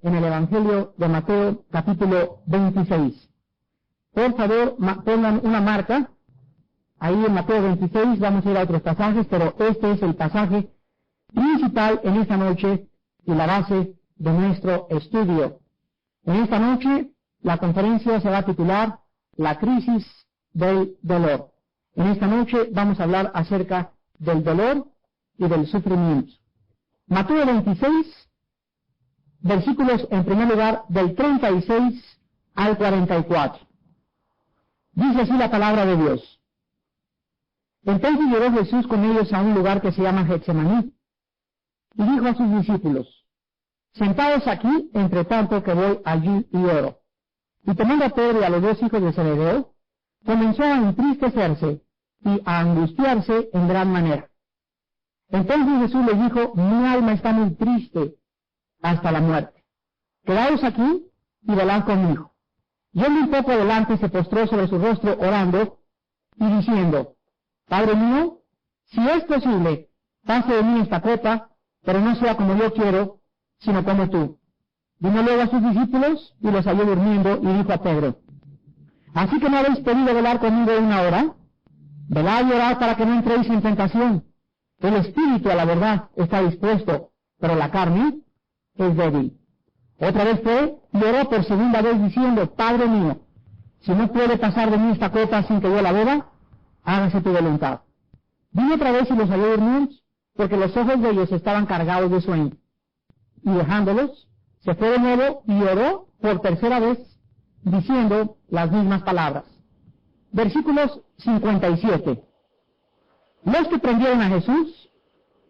en el Evangelio de Mateo, capítulo 26. Por favor, pongan una marca. Ahí en Mateo 26 vamos a ir a otros pasajes, pero este es el pasaje principal en esta noche y la base de nuestro estudio. En esta noche, la conferencia se va a titular La crisis del dolor. En esta noche vamos a hablar acerca del dolor y del sufrimiento. Mateo 26, versículos en primer lugar del 36 al 44. Dice así la palabra de Dios. Entonces llegó Jesús con ellos a un lugar que se llama Getsemaní, y dijo a sus discípulos, sentados aquí, entre tanto que voy allí y oro. Y tomando a Pedro y a los dos hijos de Zebedeo, comenzó a entristecerse y a angustiarse en gran manera. Entonces Jesús les dijo, mi alma está muy triste hasta la muerte. Quedaos aquí y velad conmigo. Yendo un poco adelante, se postró sobre su rostro orando y diciendo, Padre mío, si es posible, pase de mí esta copa, pero no sea como yo quiero, sino como tú. Vino luego a sus discípulos y los halló durmiendo y dijo a Pedro, ¿así que no habéis podido velar conmigo una hora? Velad y orad para que no entréis en tentación. El espíritu, a la verdad, está dispuesto, pero la carne es débil. Otra vez fue y oró por segunda vez diciendo, Padre mío, si no puede pasar de mí esta copa sin que yo la beba, hágase tu voluntad. Vino otra vez y los halló durmiendo, porque los ojos de ellos estaban cargados de sueño. Y dejándolos, se fue de nuevo y oró por tercera vez, diciendo las mismas palabras. Versículos 57. Los que prendieron a Jesús,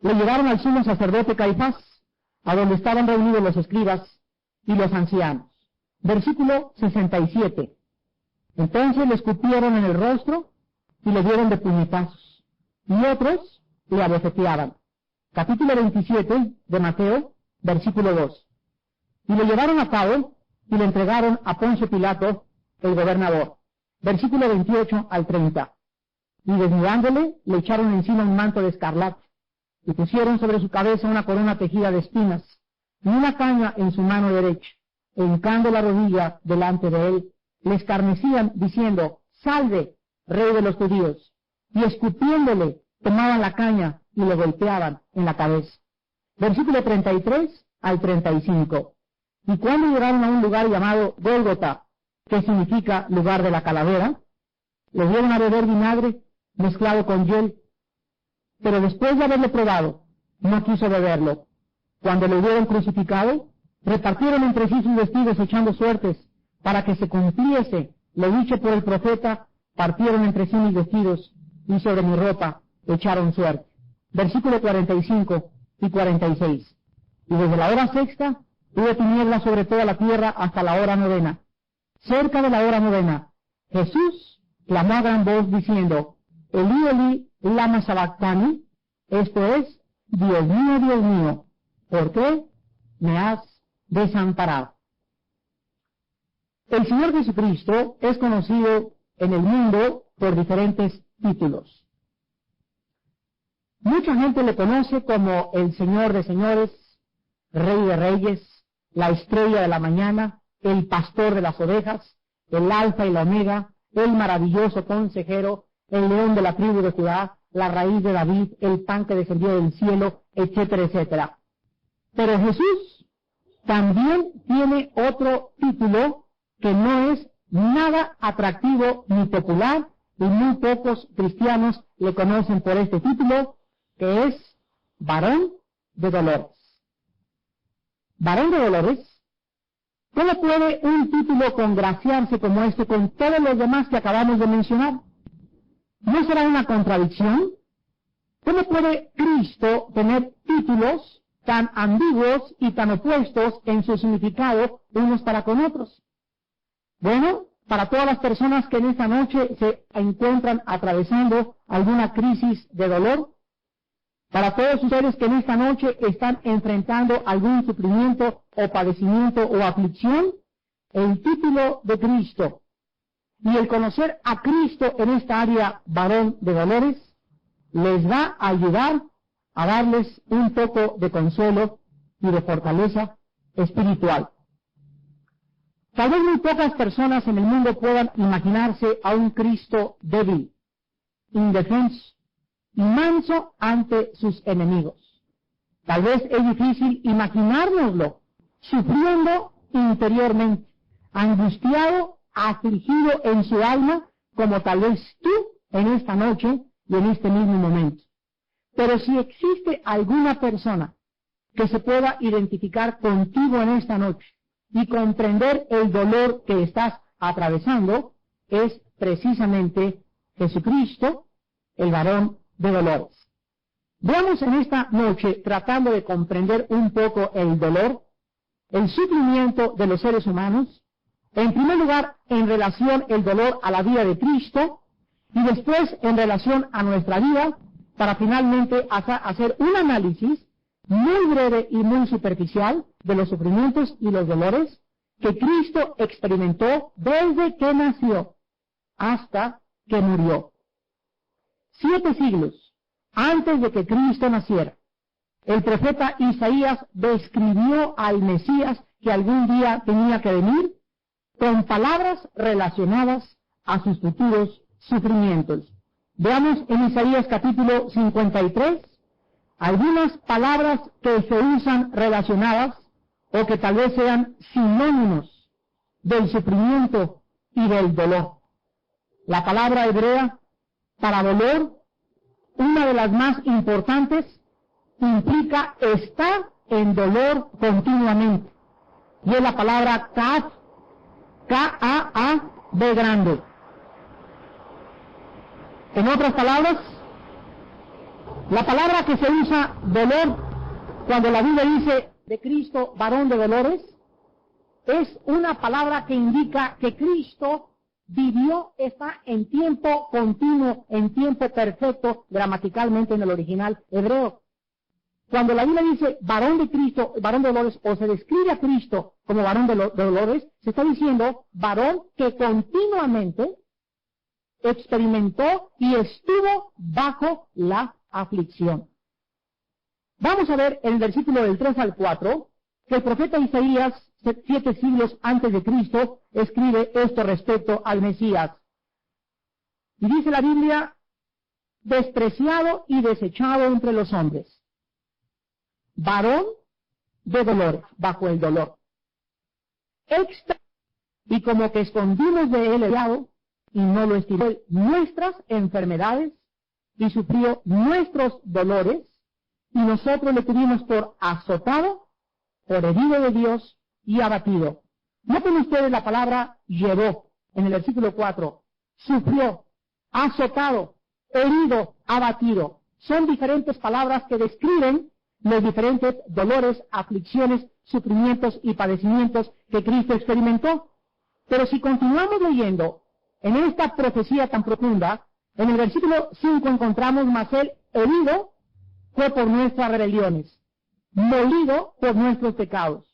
le llevaron al sumo sacerdote Caifás, a donde estaban reunidos los escribas y los ancianos. Versículo 67. Entonces le escupieron en el rostro y le dieron de puñetazos, y otros le abofeteaban. Capítulo 27 de Mateo, versículo 2. Y le llevaron a cabo y le entregaron a Poncio Pilato, el gobernador. Versículo 28 al 30. Y desnudándole, le echaron encima un manto de escarlata, y pusieron sobre su cabeza una corona tejida de espinas, y una caña en su mano derecha, e hincando la rodilla delante de él, le escarnecían, diciendo, Salve, Rey de los judíos, y escupiéndole, tomaban la caña y le golpeaban en la cabeza. Versículo 33 al 35. Y cuando llegaron a un lugar llamado Gólgota, que significa lugar de la calavera, le dieron a beber vinagre mezclado con hiel, pero después de haberlo probado, no quiso beberlo. Cuando lo hubieron crucificado, repartieron entre sí sus vestidos echando suertes, para que se cumpliese lo dicho por el profeta, partieron entre sí mis vestidos, y sobre mi ropa echaron suerte. Versículo 45 y 46. Y desde la hora sexta, hubo tinieblas sobre toda la tierra hasta la hora novena. Cerca de la hora novena, Jesús clamó a gran voz diciendo, Elí, Elí, lama sabactani, esto es, Dios mío, ¿por qué me has desamparado? El Señor Jesucristo es conocido en el mundo por diferentes títulos. Mucha gente le conoce como el Señor de señores, Rey de reyes, la estrella de la mañana, el pastor de las ovejas, el alfa y la omega, el maravilloso consejero, el león de la tribu de Judá, la raíz de David, el pan que descendió del cielo, etcétera, etcétera. Pero Jesús también tiene otro título que no es nada atractivo ni popular, y muy pocos cristianos le conocen por este título, que es varón de dolores. Varón de dolores. ¿Cómo puede un título congraciarse como este con todos los demás que acabamos de mencionar? ¿No será una contradicción? ¿Cómo puede Cristo tener títulos tan ambiguos y tan opuestos en su significado unos para con otros? Bueno, para todas las personas que en esta noche se encuentran atravesando alguna crisis de dolor, para todos ustedes que en esta noche están enfrentando algún sufrimiento o padecimiento o aflicción, el título de Cristo y el conocer a Cristo en esta área varón de dolores les va a ayudar a darles un poco de consuelo y de fortaleza espiritual. Tal vez muy pocas personas en el mundo puedan imaginarse a un Cristo débil, indefenso y manso ante sus enemigos. Tal vez es difícil imaginárnoslo sufriendo interiormente, angustiado, afligido en su alma, como tal vez tú en esta noche y en este mismo momento. Pero si existe alguna persona que se pueda identificar contigo en esta noche y comprender el dolor que estás atravesando, es precisamente Jesucristo, el varón de dolores. Veamos en esta noche, tratando de comprender un poco el dolor, el sufrimiento de los seres humanos, en primer lugar en relación el dolor a la vida de Cristo, y después en relación a nuestra vida, para finalmente hacer un análisis muy breve y muy superficial de los sufrimientos y los dolores que Cristo experimentó desde que nació hasta que murió. 7 siglos antes de que Cristo naciera, el profeta Isaías describió al Mesías que algún día tenía que venir con palabras relacionadas a sus futuros sufrimientos. Veamos en Isaías capítulo 53 algunas palabras que se usan relacionadas o que tal vez sean sinónimos del sufrimiento y del dolor. La palabra hebrea para dolor, una de las más importantes, implica estar en dolor continuamente. Y es la palabra Kaf, K-A-A-B grande. En otras palabras, la palabra que se usa dolor cuando la Biblia dice de Cristo varón de dolores es una palabra que indica que Cristo vivió, está en tiempo continuo, en tiempo perfecto, gramaticalmente en el original hebreo. Cuando la Biblia dice varón de Cristo, varón de dolores, o se describe a Cristo como varón de dolores, se está diciendo varón que continuamente experimentó y estuvo bajo la aflicción. Vamos a ver en el versículo del 3 al 4 que el profeta Isaías, 7 siglos antes de Cristo, escribe esto respecto al Mesías. Y dice la Biblia, despreciado y desechado entre los hombres, varón de dolores, bajo el dolor. Y como que escondimos de él el pecado, y no lo estiró nuestras enfermedades, y sufrió nuestros dolores, y nosotros le tuvimos por azotado, por herido de Dios y abatido. Noten ustedes la palabra llevó en el versículo 4. Sufrió, azotado, herido, abatido. Son diferentes palabras que describen los diferentes dolores, aflicciones, sufrimientos y padecimientos que Cristo experimentó. Pero si continuamos leyendo en esta profecía tan profunda, en el versículo 5 encontramos: mas él herido fue por nuestras rebeliones, molido por nuestros pecados.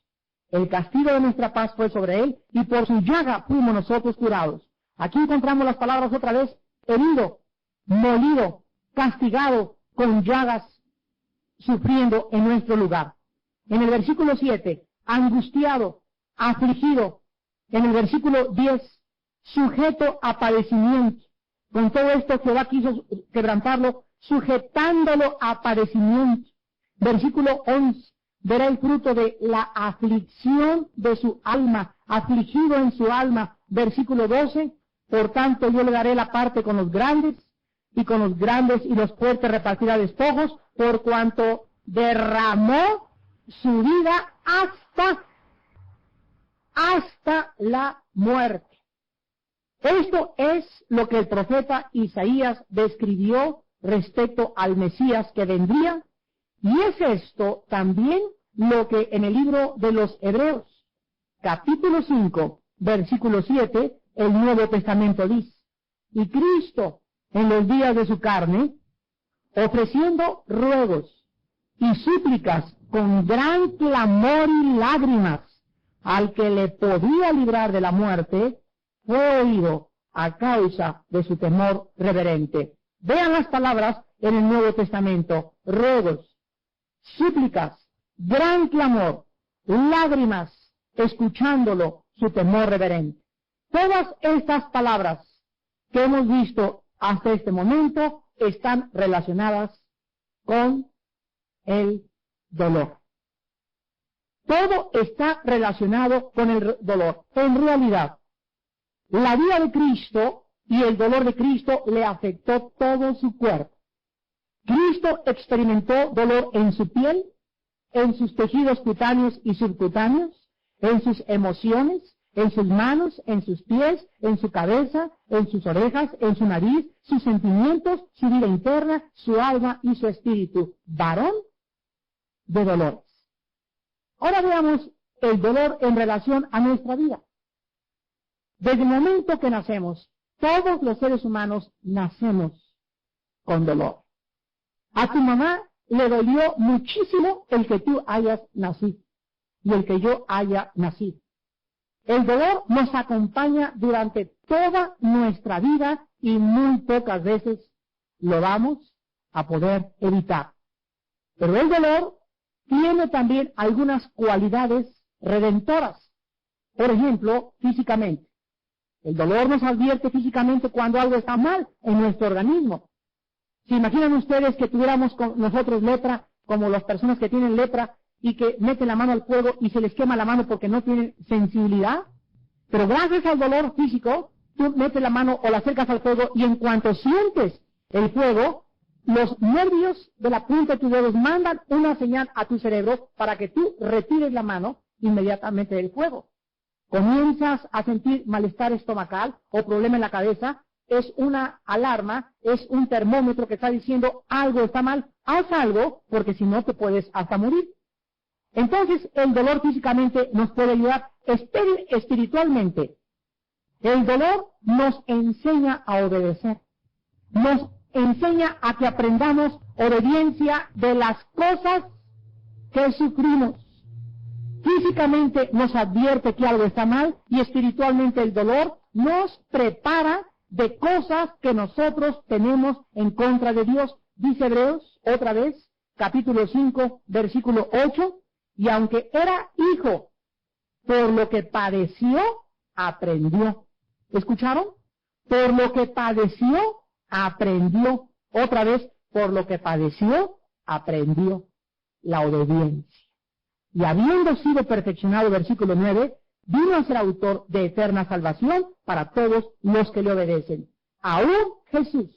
El castigo de nuestra paz fue sobre él, y por su llaga fuimos nosotros curados. Aquí encontramos las palabras otra vez: herido, molido, castigado, con llagas, sufriendo en nuestro lugar. En el versículo 7, angustiado, afligido. En el versículo 10, sujeto a padecimiento. Con todo esto Jehová quiso quebrantarlo, sujetándolo a padecimiento. Versículo 11, verá el fruto de la aflicción de su alma, afligido en su alma. Versículo 12, por tanto yo le daré la parte con los grandes, y con los grandes y los fuertes repartirá despojos, por cuanto derramó su vida hasta la muerte. Esto es lo que el profeta Isaías describió respecto al Mesías que vendría, y es esto también lo que en el libro de los Hebreos, capítulo 5, versículo 7, el Nuevo Testamento dice: y Cristo, en los días de su carne, ofreciendo ruegos y súplicas con gran clamor y lágrimas al que le podía librar de la muerte, fue oído a causa de su temor reverente. Vean las palabras en el Nuevo Testamento: ruegos, súplicas, gran clamor, lágrimas, escuchándolo, su temor reverente. Todas estas palabras que hemos visto hasta este momento están relacionadas con el dolor. Todo está relacionado con el dolor. En realidad, la vida de Cristo y el dolor de Cristo le afectó todo su cuerpo. Cristo experimentó dolor en su piel, en sus tejidos cutáneos y subcutáneos, en sus emociones, en sus manos, en sus pies, en su cabeza, en sus orejas, en su nariz, sus sentimientos, su vida interna, su alma y su espíritu. Varón de dolores. Ahora veamos el dolor en relación a nuestra vida. Desde el momento que nacemos, todos los seres humanos nacemos con dolor. A tu mamá le dolió muchísimo el que tú hayas nacido y el que yo haya nacido. El dolor nos acompaña durante toda nuestra vida y muy pocas veces lo vamos a poder evitar. Pero el dolor tiene también algunas cualidades redentoras. Por ejemplo, físicamente. El dolor nos advierte físicamente cuando algo está mal en nuestro organismo. ¿Se imaginan ustedes que tuviéramos con nosotros lepra, como las personas que tienen lepra, y que meten la mano al fuego y se les quema la mano porque no tienen sensibilidad? Pero gracias al dolor físico, tú metes la mano o la acercas al fuego y en cuanto sientes el fuego, los nervios de la punta de tus dedos mandan una señal a tu cerebro para que tú retires la mano inmediatamente del fuego. Comienzas a sentir malestar estomacal o problema en la cabeza, es una alarma, es un termómetro que está diciendo algo está mal, haz algo, porque si no te puedes hasta morir. Entonces, el dolor físicamente nos puede ayudar espiritualmente. El dolor nos enseña a obedecer. Nos enseña a que aprendamos obediencia de las cosas que sufrimos. Físicamente nos advierte que algo está mal y espiritualmente el dolor nos prepara de cosas que nosotros tenemos en contra de Dios. Dice Hebreos, otra vez, capítulo 5, versículo 8, y aunque era hijo, por lo que padeció, aprendió. ¿Escucharon? Por lo que padeció, aprendió. Otra vez, por lo que padeció, aprendió la obediencia. Y habiendo sido perfeccionado, versículo 9, vino a ser autor de eterna salvación para todos los que le obedecen. Aún Jesús,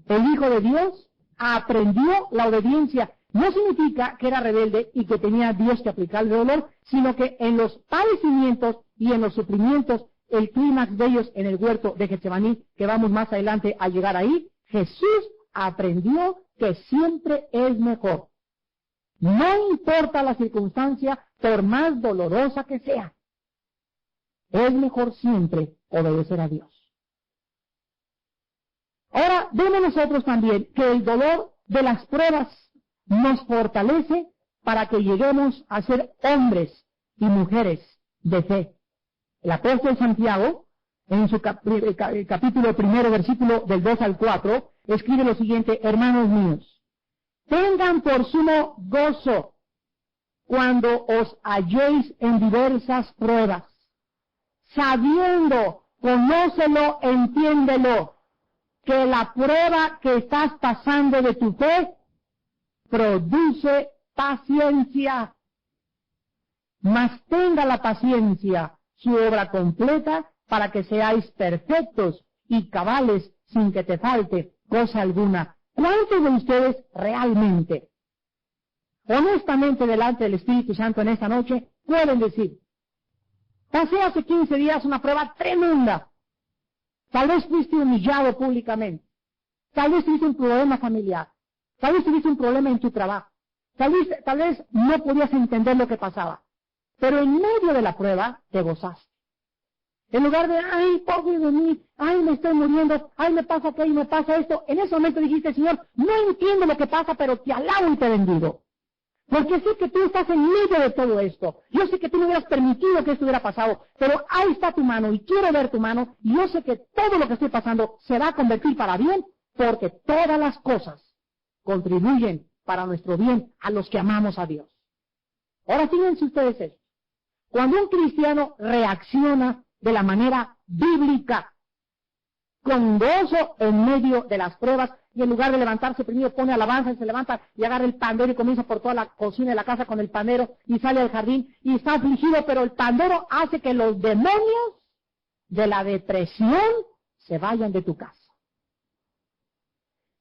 el Hijo de Dios, aprendió la obediencia. No significa que era rebelde y que tenía Dios que aplicarle dolor, sino que en los padecimientos y en los sufrimientos, el clímax de ellos en el huerto de Getsemaní, que vamos más adelante a llegar ahí, Jesús aprendió que siempre es mejor. No importa la circunstancia, por más dolorosa que sea, es mejor siempre obedecer a Dios. Ahora, vemos nosotros también que el dolor de las pruebas nos fortalece para que lleguemos a ser hombres y mujeres de fe. El apóstol Santiago, en su capítulo 1, versículo del 2 al 4, escribe lo siguiente: hermanos míos, tengan por sumo gozo cuando os halléis en diversas pruebas, sabiendo, conócelo, entiéndelo, que la prueba que estás pasando de tu fe produce paciencia. Mas tenga la paciencia su obra completa para que seáis perfectos y cabales sin que te falte cosa alguna. ¿Cuántos de ustedes realmente, honestamente delante del Espíritu Santo en esta noche, pueden decir: pasé hace 15 días una prueba tremenda? Tal vez fuiste humillado públicamente, tal vez tuviste un problema familiar, tal vez tuviste un problema en tu trabajo, tal vez no podías entender lo que pasaba, pero en medio de la prueba te gozaste. En lugar de, ay, pobre de mí, ay, me estoy muriendo, ay, me pasa aquello, me pasa esto, en ese momento dijiste: Señor, no entiendo lo que pasa, pero te alabo y te bendigo. Porque sé que tú estás en medio de todo esto. Yo sé que tú no hubieras permitido que esto hubiera pasado, pero ahí está tu mano y quiero ver tu mano y yo sé que todo lo que estoy pasando se va a convertir para bien, porque todas las cosas contribuyen para nuestro bien a los que amamos a Dios. Ahora fíjense ustedes esto. Cuando un cristiano reacciona de la manera bíblica, con gozo en medio de las pruebas, y en lugar de levantarse primero pone alabanza y se levanta y agarra el pandero y comienza por toda la cocina de la casa con el pandero y sale al jardín y está afligido, pero el pandero hace que los demonios de la depresión se vayan de tu casa.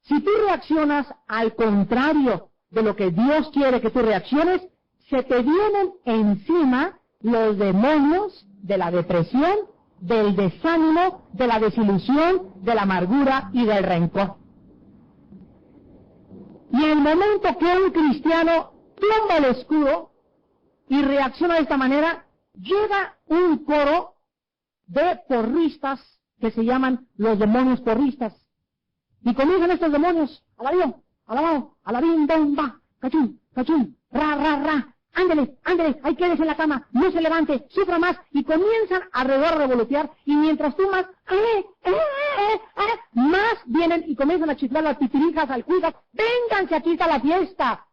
Si tú reaccionas al contrario de lo que Dios quiere que tú reacciones, se te vienen encima los demonios de la depresión, del desánimo, de la desilusión, de la amargura y del rencor. Y en el momento que un cristiano toma el escudo y reacciona de esta manera, llega un coro de porristas que se llaman los demonios porristas. Y comienzan estos demonios, alabío, alabado, alabín, bomba, cachún, cachún, ra, ra, ra, ándele, ándele, ahí quédese en la cama, no se levante, sufra más, y comienzan alrededor a revolotear, y mientras tú más, más vienen y comienzan a chiflar las pipirijas, al cuidas, vénganse, aquí está la fiesta,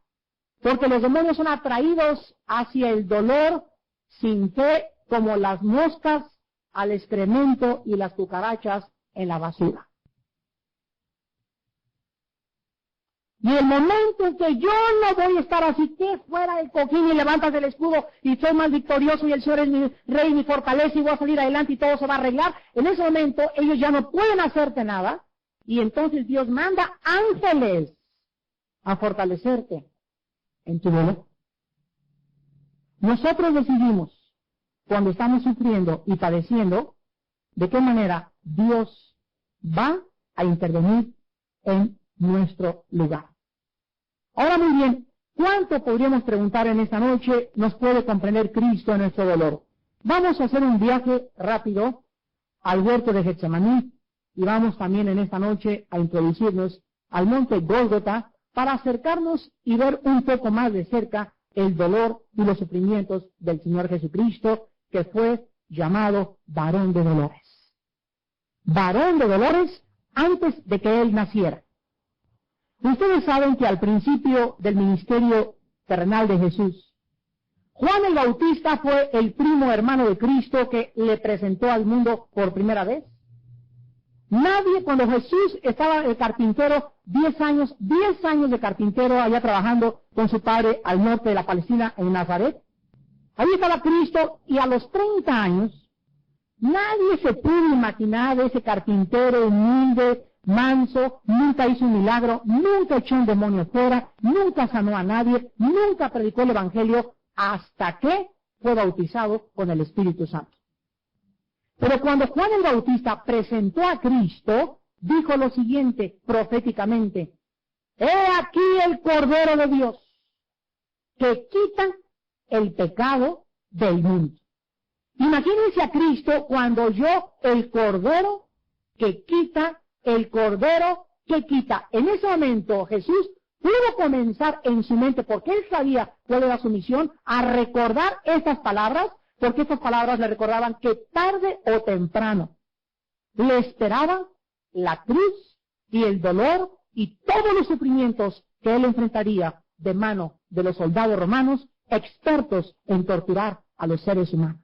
porque los demonios son atraídos hacia el dolor sin fe, como las moscas al excremento y las cucarachas en la basura. Y el momento en que yo no voy a estar así, que fuera del cojín y levantas el escudo y soy más victorioso y el Señor es mi rey, mi fortaleza y voy a salir adelante y todo se va a arreglar, en ese momento ellos ya no pueden hacerte nada y entonces Dios manda ángeles a fortalecerte en tu dolor. Nosotros decidimos, cuando estamos sufriendo y padeciendo, de qué manera Dios va a intervenir en nuestro lugar. Ahora muy bien, ¿cuánto podríamos preguntar en esta noche nos puede comprender Cristo en nuestro dolor? Vamos a hacer un viaje rápido al huerto de Getsemaní y vamos también en esta noche a introducirnos al monte Gólgota para acercarnos y ver un poco más de cerca el dolor y los sufrimientos del Señor Jesucristo, que fue llamado varón de dolores. Varón de dolores antes de que Él naciera. Ustedes saben que al principio del ministerio terrenal de Jesús, Juan el Bautista fue el primo hermano de Cristo que le presentó al mundo por primera vez. Nadie, cuando Jesús estaba el carpintero, 10 años de carpintero allá trabajando con su padre al norte de la Palestina, en Nazaret. Ahí estaba Cristo y a los 30 años, nadie se pudo imaginar ese carpintero humilde, manso, nunca hizo un milagro, nunca echó un demonio fuera, nunca sanó a nadie, nunca predicó el Evangelio, hasta que fue bautizado con el Espíritu Santo. Pero cuando Juan el Bautista presentó a Cristo, dijo lo siguiente proféticamente: «He aquí el Cordero de Dios, que quita el pecado del mundo». Imagínense a Cristo cuando oyó el Cordero que quita, el Cordero que quita. En ese momento Jesús pudo comenzar en su mente, porque Él sabía cuál era su misión, a recordar estas palabras, porque estas palabras le recordaban que tarde o temprano le esperaba la cruz y el dolor y todos los sufrimientos que Él enfrentaría de mano de los soldados romanos, expertos en torturar a los seres humanos.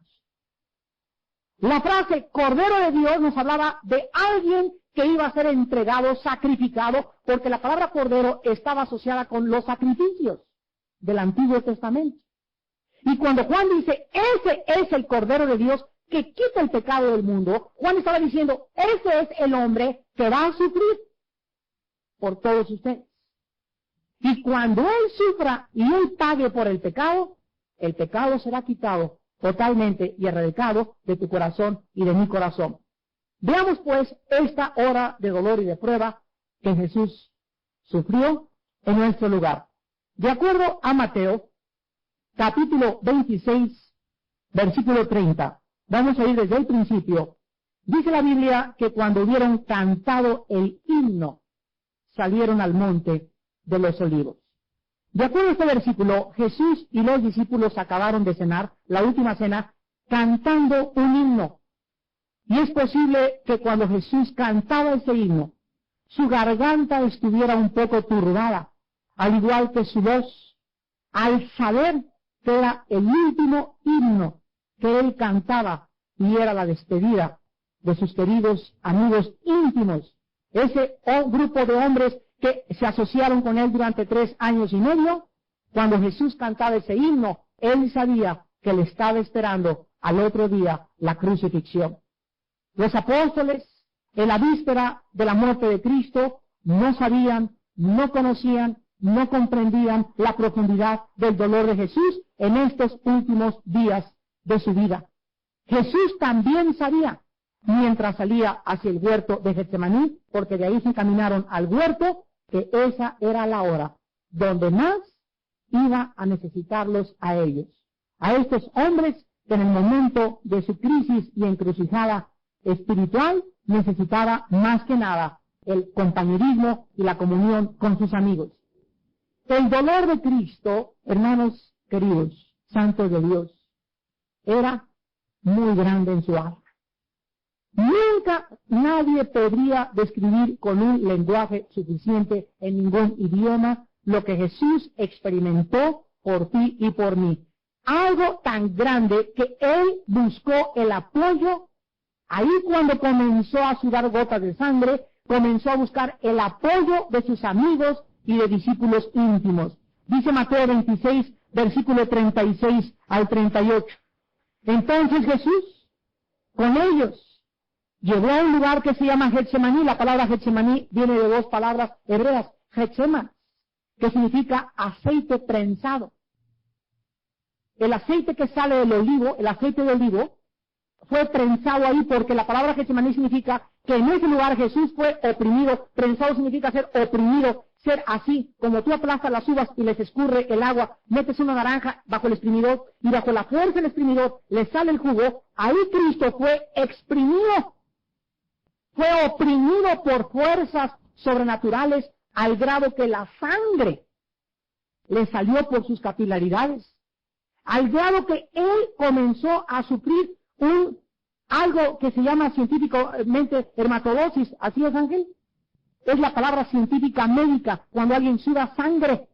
La frase Cordero de Dios nos hablaba de alguien que iba a ser entregado, sacrificado, porque la palabra Cordero estaba asociada con los sacrificios del Antiguo Testamento. Y cuando Juan dice, ese es el Cordero de Dios que quita el pecado del mundo, Juan estaba diciendo, ese es el hombre que va a sufrir por todos ustedes. Y cuando Él sufra y Él pague por el pecado será quitado totalmente y erradicado de tu corazón y de mi corazón. Veamos pues esta hora de dolor y de prueba que Jesús sufrió en nuestro lugar. De acuerdo a Mateo, capítulo 26, versículo 30, vamos a ir desde el principio. Dice la Biblia que cuando hubieron cantado el himno, salieron al monte de los olivos. De acuerdo a este versículo, Jesús y los discípulos acabaron de cenar, la última cena, cantando un himno. Y es posible que cuando Jesús cantaba ese himno, su garganta estuviera un poco turbada, al igual que su voz, al saber que era el último himno que él cantaba y era la despedida de sus queridos amigos íntimos. Ese grupo de hombres que se asociaron con él durante 3 años y medio, cuando Jesús cantaba ese himno, él sabía que le estaba esperando al otro día la crucifixión. Los apóstoles, en la víspera de la muerte de Cristo, no sabían, no conocían, no comprendían la profundidad del dolor de Jesús en estos últimos días de su vida. Jesús también sabía, mientras salía hacia el huerto de Getsemaní, porque de ahí se encaminaron al huerto, que esa era la hora donde más iba a necesitarlos a ellos, a estos hombres que en el momento de su crisis y encrucijada espiritual necesitaba más que nada el compañerismo y la comunión con sus amigos. El dolor de Cristo, hermanos queridos, santos de Dios, era muy grande en su alma. Nunca nadie podría describir con un lenguaje suficiente en ningún idioma lo que Jesús experimentó por ti y por mí. Algo tan grande que Él buscó el apoyo. Ahí cuando comenzó a sudar gotas de sangre, comenzó a buscar el apoyo de sus amigos y de discípulos íntimos. Dice Mateo 26, versículo 36 al 38. Entonces Jesús, con ellos, llegó a un lugar que se llama Getsemaní. La palabra Getsemaní viene de 2 palabras hebreas, Getsema, que significa aceite prensado. El aceite que sale del olivo, el aceite de olivo, fue prensado ahí porque la palabra Getsemaní significa que en ese lugar Jesús fue oprimido. Prensado significa ser oprimido, ser así, como tú aplastas las uvas y les escurre el agua, metes una naranja bajo el exprimidor y bajo la fuerza del exprimidor le sale el jugo. Ahí Cristo fue exprimido, fue oprimido por fuerzas sobrenaturales al grado que la sangre le salió por sus capilaridades, al grado que él comenzó a sufrir algo que se llama científicamente hermatodosis. ¿Así es, Ángel? Es la palabra científica médica, cuando alguien suda sangre.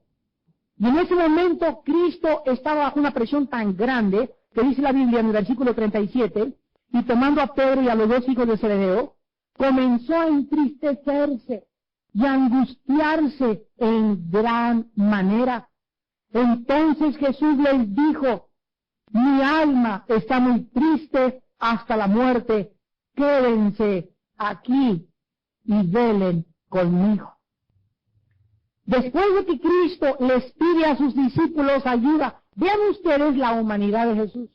Y en ese momento Cristo estaba bajo una presión tan grande, que dice la Biblia en el versículo 37, y tomando a Pedro y a los 2 hijos de Zebedeo, comenzó a entristecerse y a angustiarse en gran manera. Entonces Jesús les dijo: mi alma está muy triste hasta la muerte, quédense aquí y velen conmigo. Después de que Cristo les pide a sus discípulos ayuda, vean ustedes la humanidad de Jesús.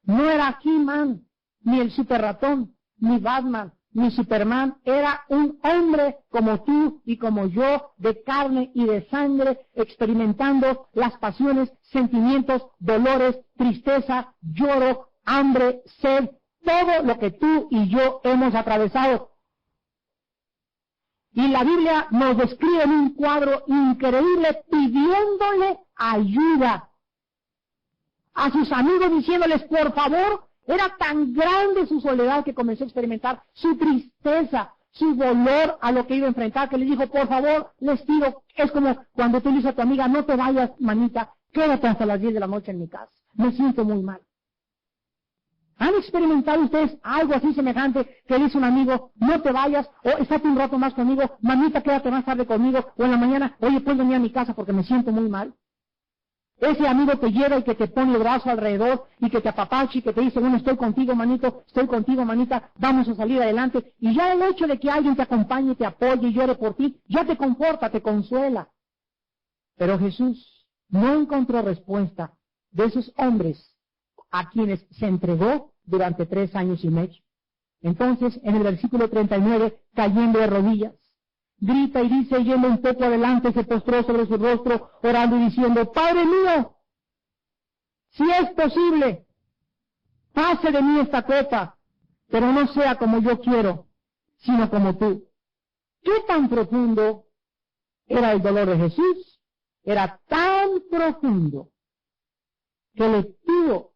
No era He-Man, ni el Super Ratón, ni Batman, ni Superman. Era un hombre como tú y como yo, de carne y de sangre, experimentando las pasiones, sentimientos, dolores, tristeza, lloro, hambre, sed, todo lo que tú y yo hemos atravesado. Y la Biblia nos describe en un cuadro increíble pidiéndole ayuda a sus amigos, diciéndoles: por favor. Era tan grande su soledad que comenzó a experimentar su tristeza, su dolor a lo que iba a enfrentar, que le dijo: por favor, les pido. Es como cuando tú le dices a tu amiga: no te vayas, manita, quédate hasta las 10 de la noche en mi casa, me siento muy mal. ¿Han experimentado ustedes algo así semejante, que le dice un amigo: no te vayas, o estate un rato más conmigo, mamita, quédate más tarde conmigo, o en la mañana: oye, puedes venir a mi casa porque me siento muy mal? Ese amigo te lleva y que te pone el brazo alrededor y que te apapacha y que te dice: bueno, estoy contigo, manito, estoy contigo, manita, vamos a salir adelante. Y ya el hecho de que alguien te acompañe, te apoye y llore por ti, ya te conforta, te consuela. Pero Jesús no encontró respuesta de esos hombres a quienes se entregó durante 3 años y medio. Entonces, en el versículo 39, cayendo de rodillas, grita y dice, yendo un poco adelante, se postró sobre su rostro, orando y diciendo: Padre mío, si es posible, pase de mí esta copa, pero no sea como yo quiero, sino como tú. ¿Qué tan profundo era el dolor de Jesús? Era tan profundo que le tuvo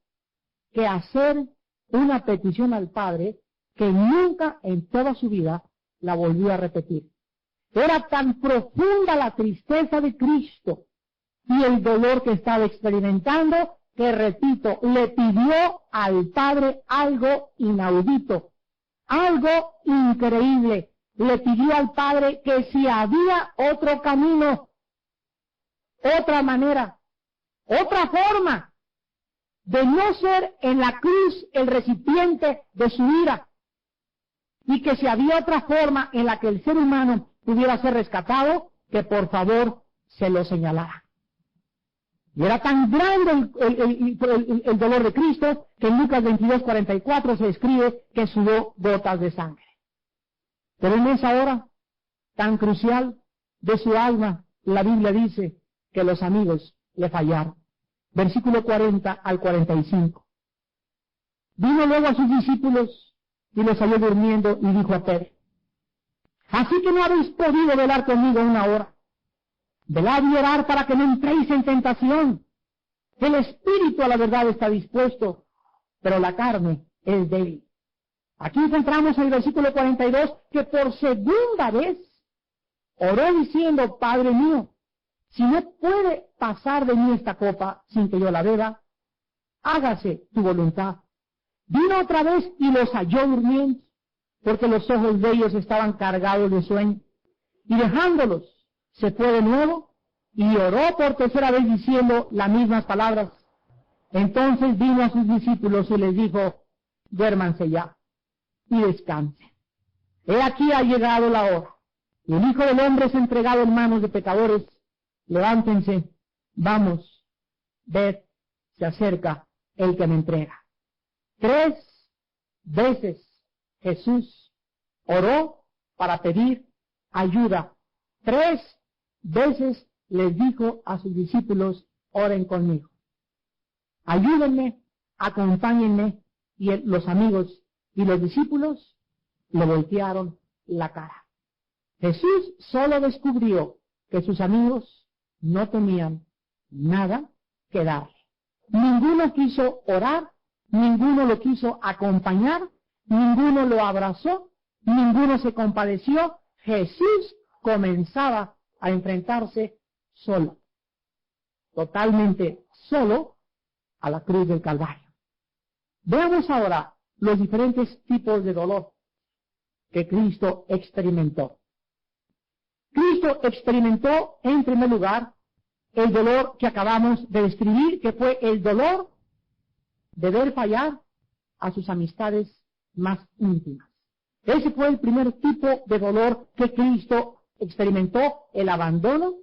que hacer una petición al Padre que nunca en toda su vida la volvió a repetir. Era tan profunda la tristeza de Cristo y el dolor que estaba experimentando que, repito, le pidió al Padre algo inaudito, algo increíble. Le pidió al Padre que si había otro camino, otra manera, otra forma de no ser en la cruz el recipiente de su ira, y que si había otra forma en la que el ser humano pudiera ser rescatado, que por favor se lo señalara. Y era tan grande el dolor de Cristo que en Lucas 22:44 se escribe que sudó gotas de sangre. Pero en esa hora tan crucial de su alma, la Biblia dice que los amigos le fallaron. Versículo 40 al 45. Vino luego a sus discípulos y los halló durmiendo y dijo a Pedro: así que no habéis podido velar conmigo una hora. Velad y orad para que no entréis en tentación. El espíritu a la verdad está dispuesto, pero la carne es débil. Aquí encontramos en el versículo 42 que por segunda vez oró diciendo: Padre mío, si no puede pasar de mí esta copa sin que yo la beba, hágase tu voluntad. Vino otra vez y los halló durmiendo, porque los ojos de ellos estaban cargados de sueño. Y dejándolos, se fue de nuevo y oró por tercera vez diciendo las mismas palabras. Entonces vino a sus discípulos y les dijo: duérmanse ya y descansen. He aquí ha llegado la hora, y el Hijo del Hombre es entregado en manos de pecadores. Levántense, vamos, ved, se acerca el que me entrega. 3 veces Jesús oró para pedir ayuda. 3 veces les dijo a sus discípulos: oren conmigo, ayúdenme, acompáñenme. Y los amigos y los discípulos le voltearon la cara. Jesús solo descubrió que sus amigos no tenían nada que darle. Ninguno quiso orar, ninguno lo quiso acompañar, ninguno lo abrazó, ninguno se compadeció. Jesús comenzaba a enfrentarse solo, totalmente solo, a la cruz del Calvario. Veamos ahora los diferentes tipos de dolor que Cristo experimentó. Cristo experimentó, en primer lugar, el dolor que acabamos de describir, que fue el dolor de ver fallar a sus amistades más íntimas. Ese fue el primer tipo de dolor que Cristo experimentó, el abandono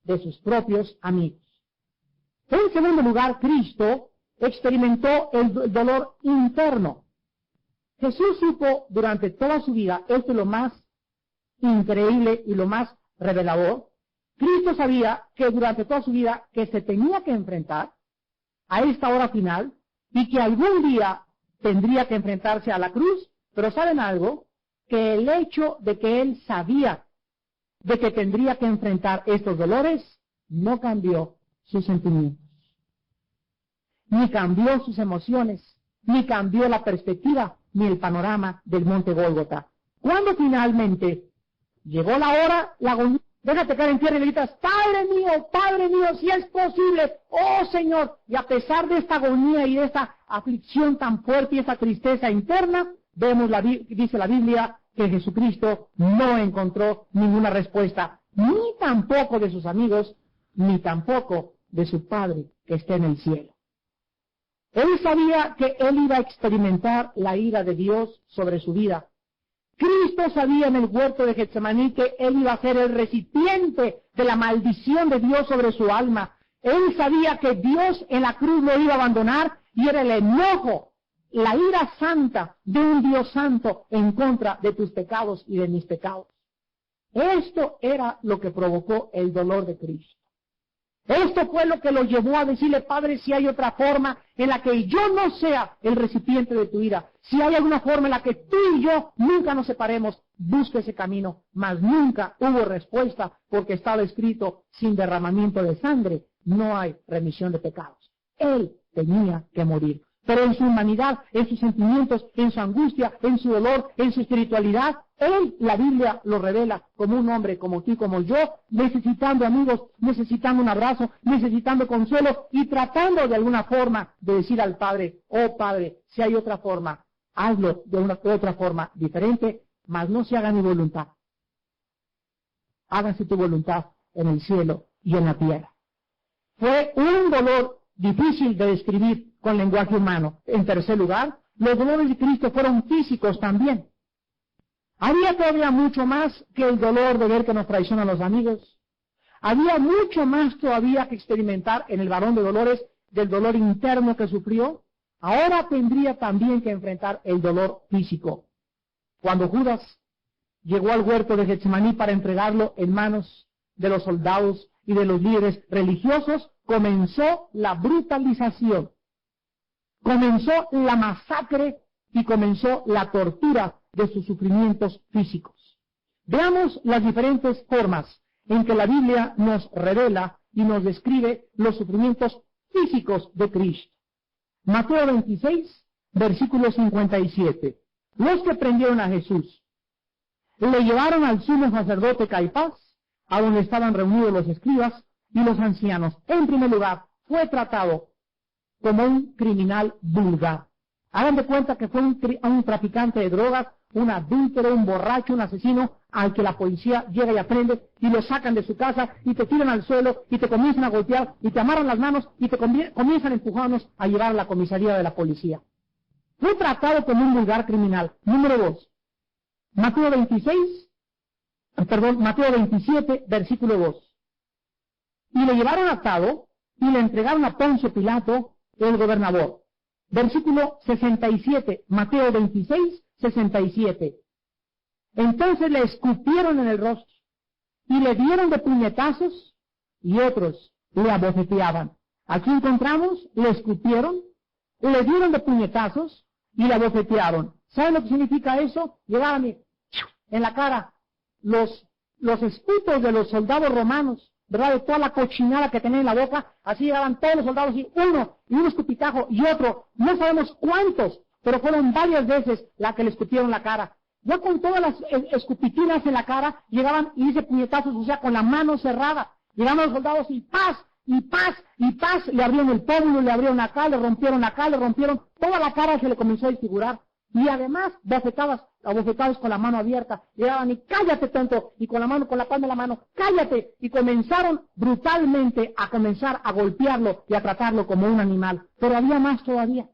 de sus propios amigos. En segundo lugar, Cristo experimentó el dolor interno. Jesús supo durante toda su vida, esto es lo más increíble y lo más revelador, Cristo sabía que durante toda su vida que se tenía que enfrentar a esta hora final y que algún día tendría que enfrentarse a la cruz, pero ¿saben algo? Que el hecho de que él sabía de que tendría que enfrentar estos dolores no cambió sus sentimientos, ni cambió sus emociones, ni cambió la perspectiva, ni el panorama del monte Gólgota. Cuando finalmente llegó la hora, la agonía, déjate caer en tierra y le gritas: Padre mío, si es posible, oh Señor. Y a pesar de esta agonía y de esta aflicción tan fuerte y esta tristeza interna, vemos, dice la Biblia, que Jesucristo no encontró ninguna respuesta, ni tampoco de sus amigos, ni tampoco de su Padre que está en el cielo. Él sabía que él iba a experimentar la ira de Dios sobre su vida. Cristo sabía en el huerto de Getsemaní que él iba a ser el recipiente de la maldición de Dios sobre su alma. Él sabía que Dios en la cruz lo iba a abandonar y era el enojo, la ira santa de un Dios santo en contra de tus pecados y de mis pecados. Esto era lo que provocó el dolor de Cristo. Esto fue lo que lo llevó a decirle: Padre, si hay otra forma en la que yo no sea el recipiente de tu ira, si hay alguna forma en la que tú y yo nunca nos separemos, busca ese camino. Mas nunca hubo respuesta, porque estaba escrito: sin derramamiento de sangre no hay remisión de pecados. Él tenía que morir. pero en su humanidad, en sus sentimientos, en su angustia, en su dolor, en su espiritualidad, él, la Biblia lo revela como un hombre como tú y como yo, necesitando amigos, necesitando un abrazo, necesitando consuelo y tratando de alguna forma de decir al Padre, oh Padre, si hay otra forma, hazlo de otra forma diferente, mas no se haga mi voluntad. Hágase tu voluntad en el cielo y en la tierra. Fue un dolor difícil de describir con lenguaje humano. En tercer lugar, los dolores de Cristo fueron físicos también. Había todavía mucho más que el dolor de ver que nos traicionan los amigos. Había mucho más todavía que experimentar en el varón de dolores del dolor interno que sufrió. Ahora tendría también que enfrentar el dolor físico. Cuando Judas llegó al huerto de Getsemaní para entregarlo en manos de los soldados y de los líderes religiosos, comenzó la brutalización, comenzó la masacre y comenzó la tortura de sus sufrimientos físicos. Veamos las diferentes formas en que la Biblia nos revela y nos describe los sufrimientos físicos de Cristo. Mateo 26, versículo 57. Los que prendieron a Jesús le llevaron al sumo sacerdote Caifás, a donde estaban reunidos los escribas y los ancianos. En primer lugar, fue tratado como un criminal vulgar. Hagan de cuenta que fue un traficante de drogas, un adúltero, un borracho, un asesino, al que la policía llega y aprende y lo sacan de su casa y te tiran al suelo y te comienzan a golpear y te amarran las manos y te comienzan a empujarnos a llevar a la comisaría de la policía. Fue tratado como un vulgar criminal. Número 2. Mateo 27, versículo 2. Y le llevaron atado y le entregaron a Poncio Pilato, el gobernador. Versículo 67, Mateo 26, 67. Entonces le escupieron en el rostro y le dieron de puñetazos y otros le abofeteaban. Aquí encontramos, le escupieron, le dieron de puñetazos y le abofetearon. ¿Saben lo que significa eso? Llegaban en la cara los esputos de los soldados romanos, ¿verdad? De toda la cochinada que tenían en la boca, así llegaban todos los soldados y un escupitajo y otro, no sabemos cuántos, pero fueron varias veces la que le escupieron la cara. Ya con todas las escupitinas en la cara, llegaban y dice puñetazos, o sea, con la mano cerrada. Llegaban los soldados y paz, y paz, y paz, le abrieron el pómulo, le abrieron acá, le rompieron toda la cara se le comenzó a desfigurar. Y además, abofetados con la mano abierta, llegaban y cállate tonto, y con la palma de la mano, cállate, y comenzaron brutalmente a golpearlo y a tratarlo como un animal. Pero había más todavía.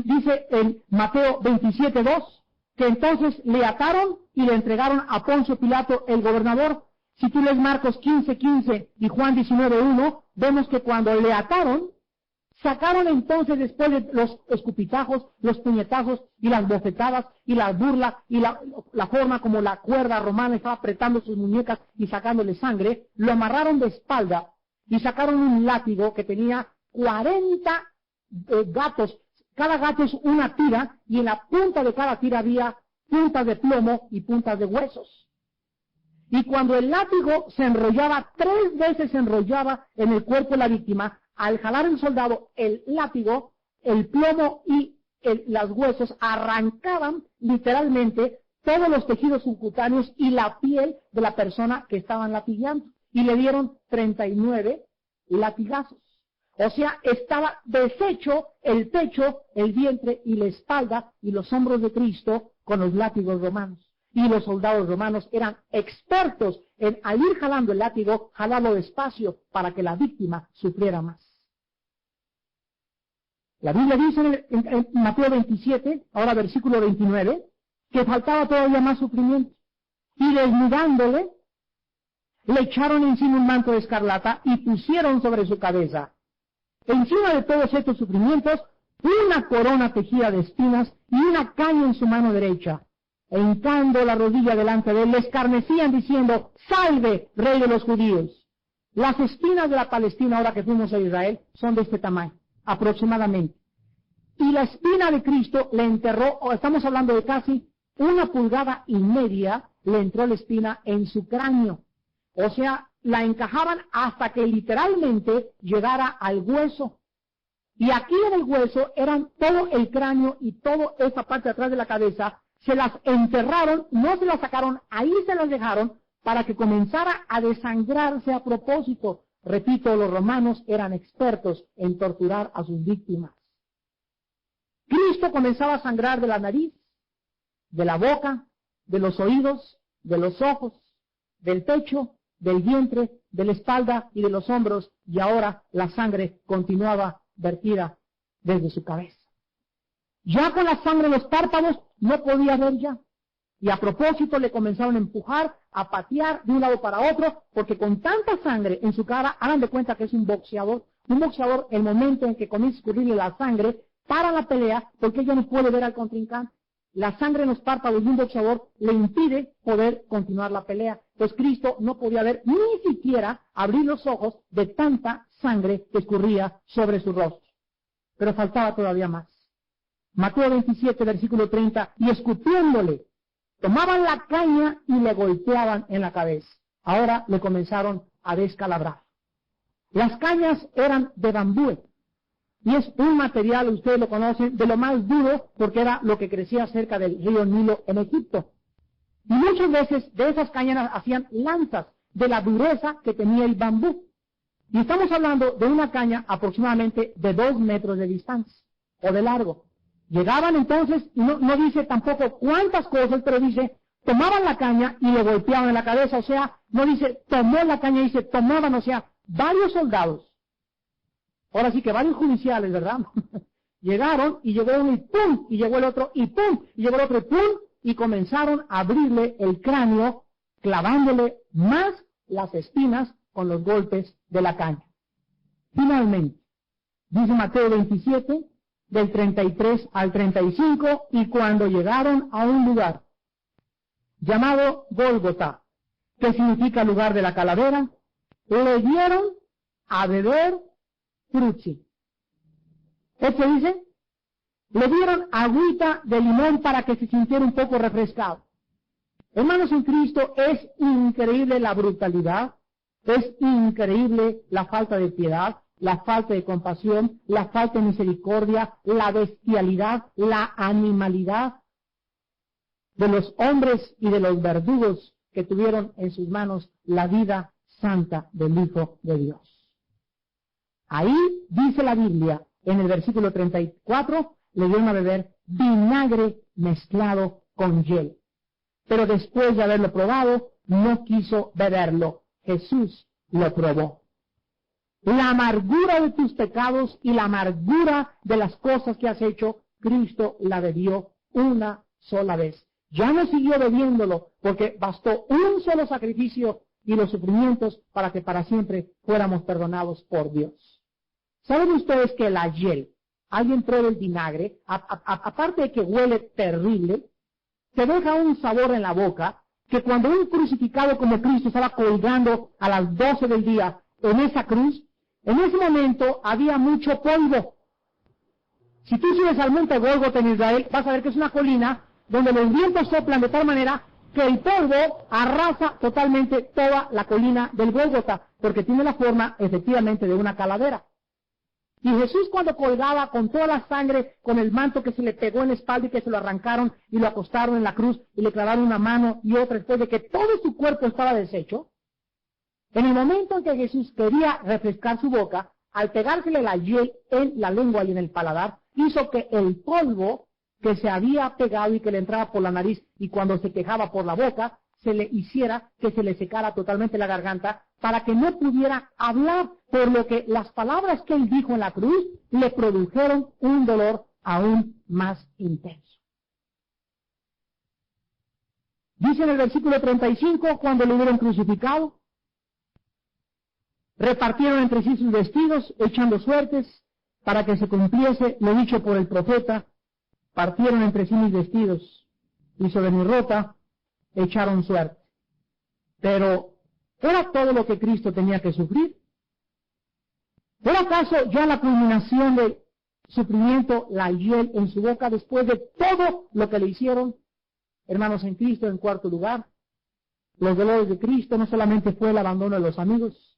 Dice en Mateo 27:2, que entonces le ataron y le entregaron a Poncio Pilato, el gobernador. Si tú lees Marcos 15:15 y Juan 19:1, vemos que cuando le ataron, sacaron entonces después de los escupitajos, los puñetazos y las bofetadas y la burla y la forma como la cuerda romana estaba apretando sus muñecas y sacándole sangre, lo amarraron de espalda y sacaron un látigo que tenía 40 gatos. Cada gato es una tira y en la punta de cada tira había puntas de plomo y puntas de huesos. Y cuando el látigo se enrollaba, 3 veces se enrollaba en el cuerpo de la víctima, al jalar el soldado el látigo, el plomo y los huesos arrancaban literalmente todos los tejidos subcutáneos y la piel de la persona que estaban latigando. Y le dieron 39 latigazos. O sea, estaba deshecho el pecho, el vientre y la espalda y los hombros de Cristo con los látigos romanos. Y los soldados romanos eran expertos en, al ir jalando el látigo, jalarlo despacio para que la víctima sufriera más. La Biblia dice en Mateo 27, ahora versículo 29, que faltaba todavía más sufrimiento. Y desnudándole, le echaron encima un manto de escarlata y pusieron sobre su cabeza. Encima de todos estos sufrimientos, una corona tejida de espinas y una caña en su mano derecha. E hincando la rodilla delante de él, le escarnecían diciendo, ¡salve, rey de los judíos! Las espinas de la Palestina, ahora que fuimos a Israel, son de este tamaño, aproximadamente. Y la espina de Cristo le enterró, estamos hablando de casi 1,5 pulgadas, le entró la espina en su cráneo. O sea, la encajaban hasta que literalmente llegara al hueso. Y aquí en el hueso eran todo el cráneo y toda esa parte de atrás de la cabeza, se las enterraron, no se las sacaron, ahí se las dejaron para que comenzara a desangrarse a propósito. Repito, los romanos eran expertos en torturar a sus víctimas. Cristo comenzaba a sangrar de la nariz, de la boca, de los oídos, de los ojos, del pecho, del vientre, de la espalda y de los hombros, y ahora la sangre continuaba vertida desde su cabeza. Ya con la sangre en los párpados no podía ver ya. Y a propósito le comenzaron a empujar, a patear de un lado para otro, porque con tanta sangre en su cara, hagan de cuenta que es un boxeador. Un boxeador, el momento en que comienza a escurrirle la sangre, para la pelea, porque ella no puede ver al contrincante. La sangre en los párpados de un boxeador le impide poder continuar la pelea. Pues Cristo no podía ver ni siquiera abrir los ojos de tanta sangre que escurría sobre su rostro. Pero faltaba todavía más. Mateo 27, versículo 30, y escupiéndole, tomaban la caña y le golpeaban en la cabeza. Ahora le comenzaron a descalabrar. Las cañas eran de bambú, y es un material, ustedes lo conocen, de lo más duro, porque era lo que crecía cerca del río Nilo en Egipto. Y muchas veces de esas cañas hacían lanzas de la dureza que tenía el bambú. Y estamos hablando de una caña aproximadamente de 2 metros de distancia, o de largo. Llegaban entonces, y no dice tampoco cuántas cosas, pero dice, tomaban la caña y le golpeaban en la cabeza, o sea, no dice tomó la caña, dice tomaban, o sea, varios soldados. Ahora sí que varios judiciales, ¿verdad? Llegaron y llegó uno y ¡pum! Y llegó el otro y ¡pum! Y llegó el otro y ¡pum! Y comenzaron a abrirle el cráneo, clavándole más las espinas con los golpes de la caña. Finalmente, dice Mateo 27, del 33 al 35, y cuando llegaron a un lugar llamado Gólgota, que significa lugar de la calavera, le dieron a beber frutti. ¿Qué dice? Le dieron agüita de limón para que se sintiera un poco refrescado. Hermanos en Cristo, es increíble la brutalidad, es increíble la falta de piedad, la falta de compasión, la falta de misericordia, la bestialidad, la animalidad de los hombres y de los verdugos que tuvieron en sus manos la vida santa del Hijo de Dios. Ahí dice la Biblia, en el versículo 34, le dieron a beber vinagre mezclado con hiel. Pero después de haberlo probado, no quiso beberlo. Jesús lo probó. La amargura de tus pecados y la amargura de las cosas que has hecho, Cristo la bebió una sola vez. Ya no siguió bebiéndolo, porque bastó un solo sacrificio y los sufrimientos para que para siempre fuéramos perdonados por Dios. ¿Saben ustedes que la hiel, alguien prueba el vinagre, aparte de que huele terrible, te deja un sabor en la boca, que cuando un crucificado como Cristo estaba colgando a las 12 del día en esa cruz, en ese momento había mucho polvo. Si tú subes al monte Gólgota en Israel, vas a ver que es una colina donde los vientos soplan de tal manera que el polvo arrasa totalmente toda la colina del Gólgota, porque tiene la forma efectivamente de una calavera. Y Jesús cuando colgaba con toda la sangre, con el manto que se le pegó en la espalda y que se lo arrancaron y lo acostaron en la cruz y le clavaron una mano y otra después de que todo su cuerpo estaba deshecho, en el momento en que Jesús quería refrescar su boca, al pegársele la hiel en la lengua y en el paladar, hizo que el polvo que se había pegado y que le entraba por la nariz y cuando se quejaba por la boca, se le hiciera que se le secara totalmente la garganta para que no pudiera hablar, por lo que las palabras que él dijo en la cruz le produjeron un dolor aún más intenso. Dice en el versículo 35, cuando lo hubieron crucificado, repartieron entre sí sus vestidos, echando suertes, para que se cumpliese lo dicho por el profeta, partieron entre sí mis vestidos, y sobre mi ropa echaron suerte. Pero, ¿era todo lo que Cristo tenía que sufrir? ¿Era acaso ya la culminación del sufrimiento, la hiel en su boca, después de todo lo que le hicieron? Hermanos en Cristo, en cuarto lugar, los dolores de Cristo no solamente fue el abandono de los amigos,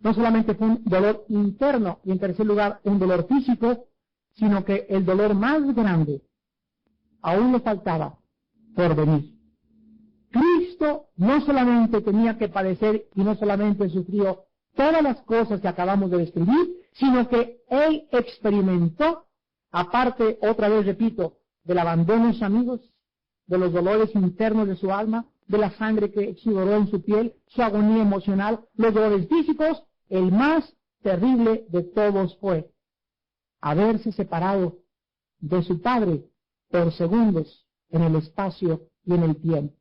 no solamente fue un dolor interno y en tercer lugar un dolor físico, sino que el dolor más grande aún le faltaba por venir. Cristo no solamente tenía que padecer y no solamente sufrió todas las cosas que acabamos de describir, sino que Él experimentó, aparte, otra vez repito, del abandono de sus amigos, de los dolores internos de su alma, de la sangre que exudoró en su piel, su agonía emocional, los dolores físicos, el más terrible de todos fue haberse separado de su Padre por segundos en el espacio y en el tiempo.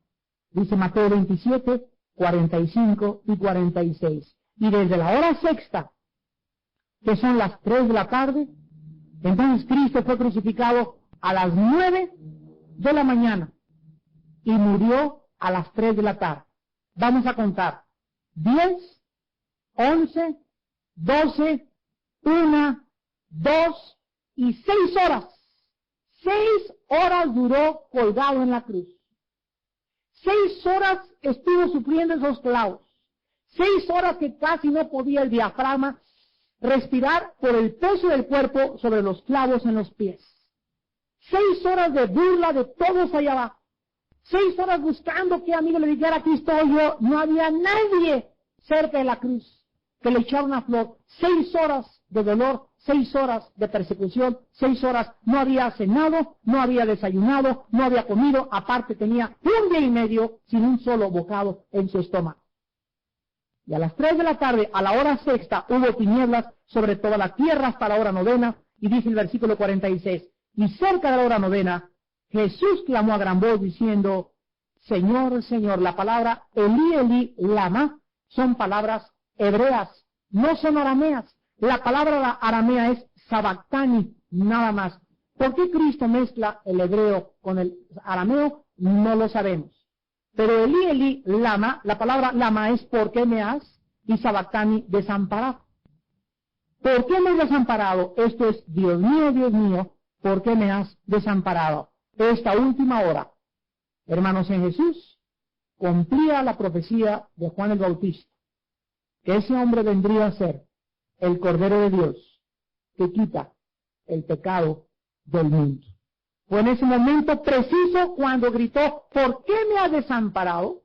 Dice Mateo 27, 45 y 46. Y desde la hora sexta, que son las 3 de la tarde, entonces Cristo fue crucificado a las 9 de la mañana y murió a las 3 de la tarde. Vamos a contar. 10, 11, 12, 1, 2 y 6 horas. 6 horas duró colgado en la cruz. 6 horas estuvo sufriendo esos clavos. 6 horas que casi no podía el diafragma respirar por el peso del cuerpo sobre los clavos en los pies. 6 horas de burla de todos allá abajo. 6 horas buscando que amigo le dijera, aquí estoy yo. No había nadie cerca de la cruz que le echara una flor. 6 horas de dolor, 6 horas de persecución, 6 horas no había cenado, no había desayunado, no había comido, aparte tenía 1 día y medio sin un solo bocado en su estómago. Y a las 3 de la tarde, a la hora sexta, hubo tinieblas sobre toda la tierra hasta la hora novena, y dice el versículo 46, y cerca de la hora novena, Jesús clamó a gran voz diciendo, Señor, Señor. La palabra Elí, Elí, lama, son palabras hebreas, no son arameas. La palabra aramea es sabactani, nada más. ¿Por qué Cristo mezcla el hebreo con el arameo? No lo sabemos. Pero Elí, Elí, lama, la palabra lama es ¿por qué me has? Y sabactani, desamparado. ¿Por qué me has desamparado? Esto es, Dios mío, ¿por qué me has desamparado? Esta última hora, hermanos en Jesús, cumplía la profecía de Juan el Bautista, que ese hombre vendría a ser el Cordero de Dios, que quita el pecado del mundo. Fue en ese momento preciso cuando gritó, ¿por qué me has desamparado?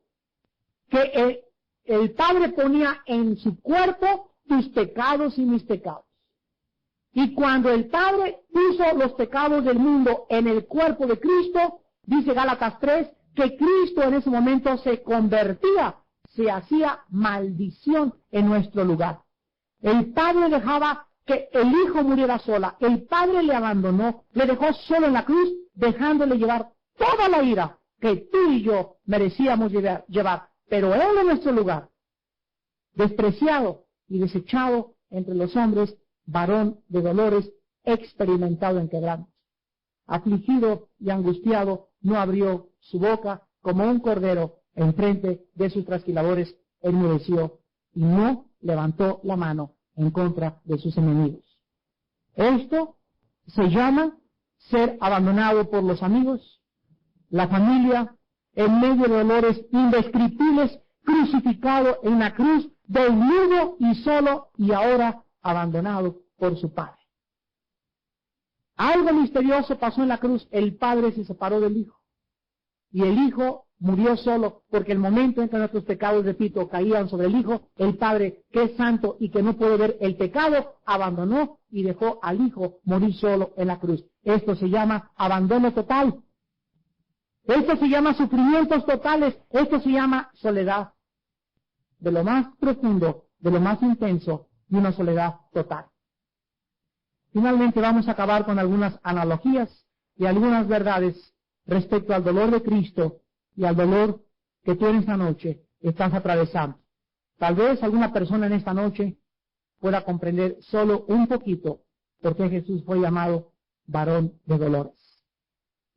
Que el Padre ponía en su cuerpo tus pecados y mis pecados. Y cuando el Padre puso los pecados del mundo en el cuerpo de Cristo, dice Gálatas 3, que Cristo en ese momento se convertía, se hacía maldición en nuestro lugar. El Padre dejaba que el Hijo muriera sola. El Padre le abandonó, le dejó solo en la cruz, dejándole llevar toda la ira que tú y yo merecíamos llevar. Pero Él en nuestro lugar, despreciado y desechado entre los hombres, varón de dolores, experimentado en quebrantos. Afligido y angustiado, no abrió su boca, como un cordero en frente de sus trasquiladores, enmudeció y no levantó la mano en contra de sus enemigos. Esto se llama ser abandonado por los amigos, la familia, en medio de dolores indescriptibles, crucificado en la cruz, desnudo y solo, y ahora abandonado por su Padre. Algo misterioso pasó en la cruz. El Padre se separó del Hijo. Y el Hijo murió solo, porque el momento en que nuestros pecados, repito, caían sobre el Hijo, el Padre, que es santo y que no puede ver el pecado, abandonó y dejó al Hijo morir solo en la cruz. Esto se llama abandono total. Esto se llama sufrimientos totales. Esto se llama soledad. De lo más profundo, de lo más intenso, y una soledad total. Finalmente vamos a acabar con algunas analogías y algunas verdades respecto al dolor de Cristo y al dolor que tú en esta noche estás atravesando. Tal vez alguna persona en esta noche pueda comprender solo un poquito por qué Jesús fue llamado varón de dolores.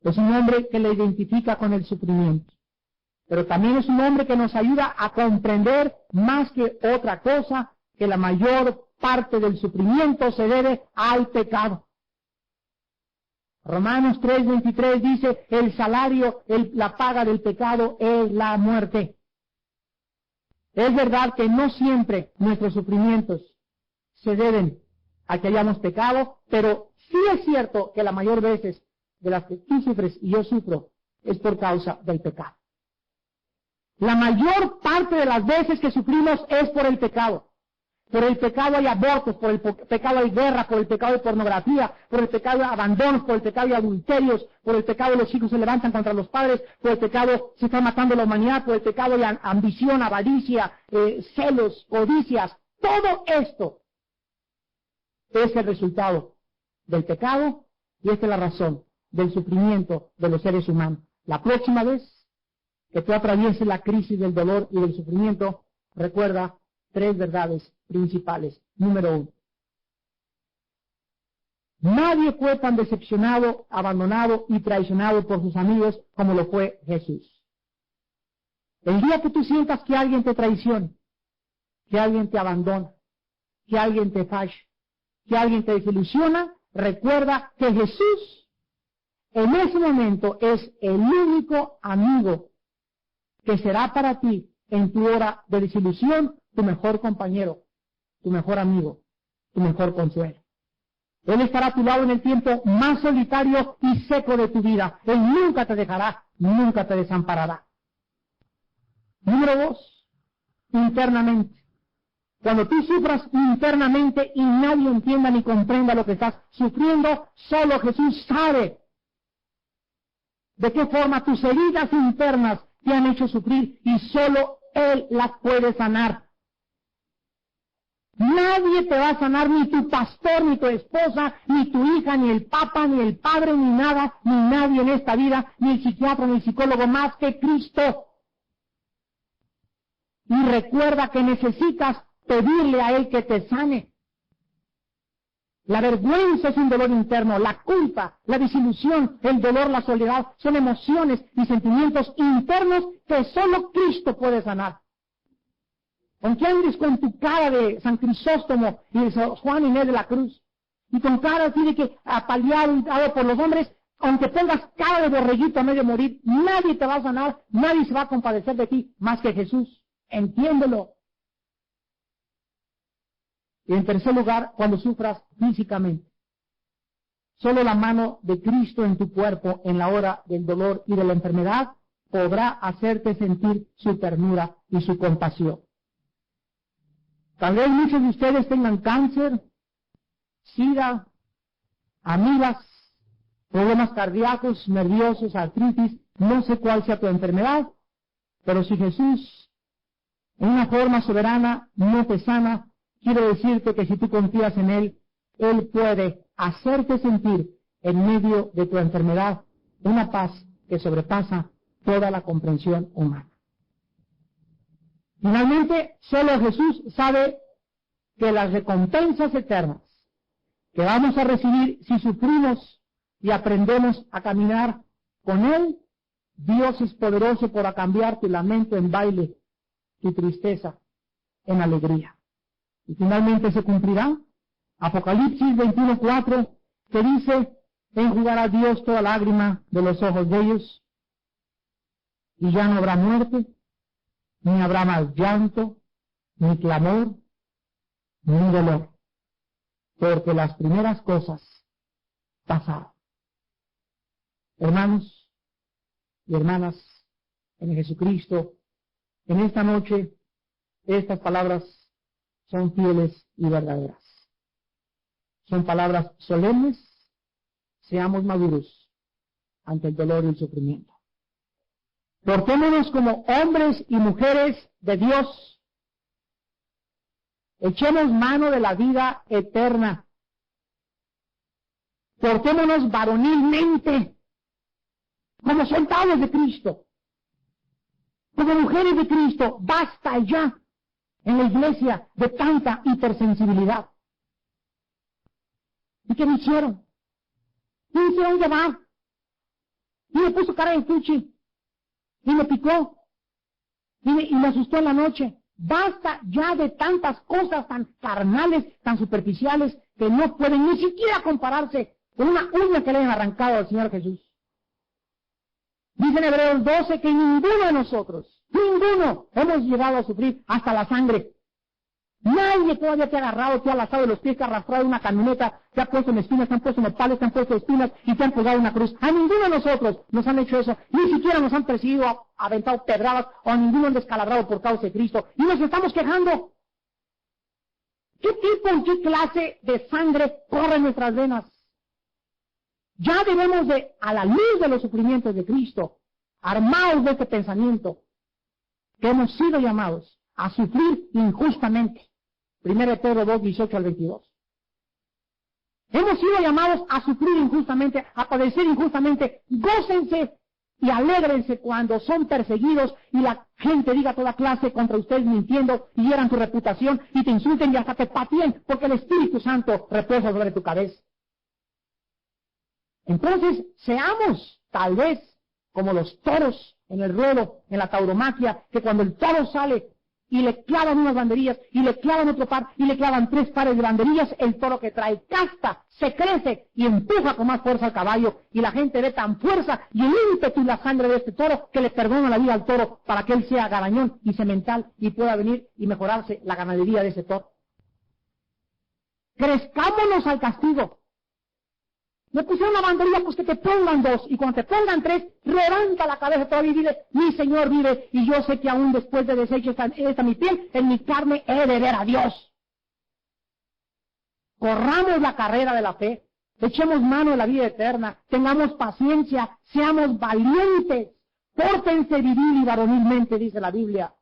Es un hombre que le identifica con el sufrimiento, pero también es un hombre que nos ayuda a comprender más que otra cosa que la mayor parte del sufrimiento se debe al pecado. Romanos 3:23 dice, el salario, la paga del pecado es la muerte. Es verdad que no siempre nuestros sufrimientos se deben a que hayamos pecado, pero sí es cierto que la mayor veces de las que tú sufres y yo sufro es por causa del pecado. La mayor parte de las veces que sufrimos es por el pecado. Por el pecado hay abortos, por el pecado hay guerra, por el pecado hay pornografía, por el pecado hay abandonos, por el pecado hay adulterios, por el pecado los hijos se levantan contra los padres, por el pecado se está matando la humanidad, por el pecado hay ambición, avaricia, celos, codicias. Todo esto es el resultado del pecado y esta es la razón del sufrimiento de los seres humanos. La próxima vez que tú atravieses la crisis del dolor y del sufrimiento, recuerda 3 verdades principales. Número 1. Nadie fue tan decepcionado, abandonado y traicionado por sus amigos como lo fue Jesús. El día que tú sientas que alguien te traiciona, que alguien te abandona, que alguien te falla, que alguien te desilusiona, recuerda que Jesús en ese momento es el único amigo que será para ti en tu hora de desilusión tu mejor compañero, tu mejor amigo, tu mejor consuelo. Él estará a tu lado en el tiempo más solitario y seco de tu vida. Él nunca te dejará, nunca te desamparará. Número 2, internamente. Cuando tú sufras internamente y nadie entienda ni comprenda lo que estás sufriendo, solo Jesús sabe de qué forma tus heridas internas te han hecho sufrir y solo Él las puede sanar. Nadie te va a sanar, ni tu pastor, ni tu esposa, ni tu hija, ni el papa, ni el padre, ni nada, ni nadie en esta vida, ni el psiquiatra, ni el psicólogo, más que Cristo. Y recuerda que necesitas pedirle a Él que te sane. La vergüenza es un dolor interno, la culpa, la desilusión, el dolor, la soledad, son emociones y sentimientos internos que solo Cristo puede sanar. Aunque andes con tu cara de San Crisóstomo y de San Juan Inés de la Cruz, y con cara así de que apaleado y dado por los hombres, aunque tengas cara de borreguito a medio morir, nadie te va a sanar, nadie se va a compadecer de ti más que Jesús. Entiéndelo. Y en tercer lugar, cuando sufras físicamente, solo la mano de Cristo en tu cuerpo en la hora del dolor y de la enfermedad podrá hacerte sentir su ternura y su compasión. Tal vez muchos de ustedes tengan cáncer, sida, amigas, problemas cardíacos, nerviosos, artritis, no sé cuál sea tu enfermedad, pero si Jesús en una forma soberana no te sana, quiero decirte que si tú confías en Él, Él puede hacerte sentir en medio de tu enfermedad una paz que sobrepasa toda la comprensión humana. Finalmente, solo Jesús sabe que las recompensas eternas que vamos a recibir si sufrimos y aprendemos a caminar con Él, Dios es poderoso para cambiar tu lamento en baile, tu tristeza en alegría. Y finalmente se cumplirá Apocalipsis 21:4, que dice, enjugará Dios toda lágrima de los ojos de ellos, y ya no habrá muerte, ni habrá más llanto, ni clamor, ni dolor, porque las primeras cosas pasaron. Hermanos y hermanas en Jesucristo, en esta noche, estas palabras son fieles y verdaderas. Son palabras solemnes, seamos maduros ante el dolor y el sufrimiento. Portémonos como hombres y mujeres de Dios. Echemos mano de la vida eterna. Portémonos varonilmente, como soldados de Cristo, como mujeres de Cristo. Basta ya en la iglesia de tanta hipersensibilidad. ¿Y qué me hicieron? ¿Y me hicieron llevar? ¿Y me puso cara de fuchi? ¿Y me picó? ¿Y me asustó en la noche? Basta ya de tantas cosas tan carnales, tan superficiales, que no pueden ni siquiera compararse con una uña que le hayan arrancado al Señor Jesús. Dice en Hebreos 12 que ninguno de nosotros Ninguno hemos llegado a sufrir hasta la sangre. Nadie todavía te ha agarrado, te ha lazado de los pies, te ha arrastrado una camioneta, te ha puesto en espinas, te han puesto en nopales, te han puesto espinas y te han colgado una cruz. A ninguno de nosotros nos han hecho eso. Ni siquiera nos han perseguido, aventado pedradas o a ninguno han descalabrado por causa de Cristo. Y nos estamos quejando. ¿Qué tipo y qué clase de sangre corre en nuestras venas? Ya debemos de, a la luz de los sufrimientos de Cristo, armados de este pensamiento, que hemos sido llamados a sufrir injustamente. 1 Pedro 2, 18 al 22. Hemos sido llamados a sufrir injustamente, a padecer injustamente. Gócense y alégrense cuando son perseguidos y la gente diga toda clase contra ustedes mintiendo y hieran tu reputación y te insulten y hasta te pateen porque el Espíritu Santo reposa sobre tu cabeza. Entonces, seamos tal vez como los toros en el ruedo, en la tauromaquia, que cuando el toro sale y le clavan unas banderillas, y le clavan otro par, y le clavan 3 pares de banderillas, el toro que trae casta, se crece y empuja con más fuerza al caballo, y la gente ve tan fuerza y el ímpetu y la sangre de este toro que le perdona la vida al toro para que él sea garañón y semental y pueda venir y mejorarse la ganadería de ese toro. Crezcámonos al castigo. Me pusieron una banderilla, pues que te pongan 2, y cuando te pongan 3, levanta la cabeza todavía y dile, mi Señor vive, y yo sé que aún después de deshecho esta mi piel, en mi carne he de ver a Dios. Corramos la carrera de la fe, echemos mano de la vida eterna, tengamos paciencia, seamos valientes, pórtense viril y varonilmente, dice la Biblia.